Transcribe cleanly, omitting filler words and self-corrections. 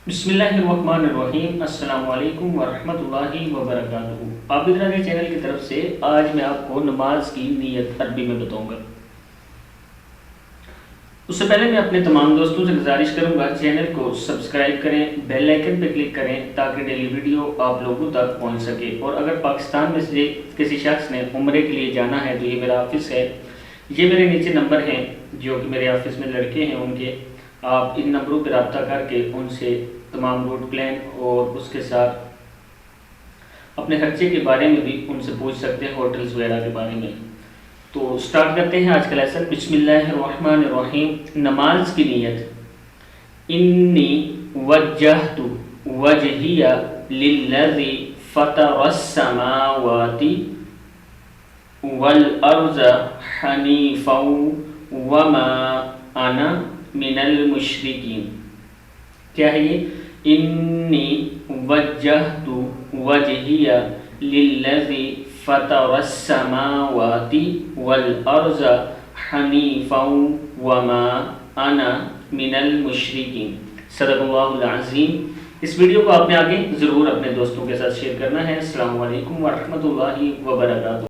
بسم اللہ الرحمن الرحیم، السلام علیکم ورحمۃ اللہ وبرکاتہ۔ عابد راضی چینل کی طرف سے آج میں آپ کو نماز کی نیت عربی میں بتاؤں گا۔ اس سے پہلے میں اپنے تمام دوستوں سے گزارش کروں گا چینل کو سبسکرائب کریں، بیل آئیکن پہ کلک کریں تاکہ ڈیلی ویڈیو آپ لوگوں تک پہنچ سکے۔ اور اگر پاکستان میں سے کسی شخص نے عمرے کے لیے جانا ہے تو یہ میرا آفس ہے، یہ میرے نیچے نمبر ہیں جو کہ میرے آفس میں لڑکے ہیں ان کے، آپ ان نمبروں پہ رابطہ کر کے ان سے تمام روٹ پلان اور اس کے ساتھ اپنے خرچے کے بارے میں بھی ان سے پوچھ سکتے ہیں، ہوٹلز وغیرہ کے بارے میں۔ تو سٹارٹ کرتے ہیں آج کا لیسن۔ بسم اللہ الرحمن الرحیم۔ نماز کی نیت۔ انی وجہت وجہی للذی فطر السماوات والارض حنیفا وما انا من المشرکین۔ کیا ہے یہ؟ انی وجہت وجہی للذی فطر السماوات والارض حنیفا وما انا من المشرکین۔ صدق اللہ العظیم۔ اس ویڈیو کو آپ نے آگے ضرور اپنے دوستوں کے ساتھ شیئر کرنا ہے۔ السلام علیکم ورحمۃ اللہ وبرکاتہ۔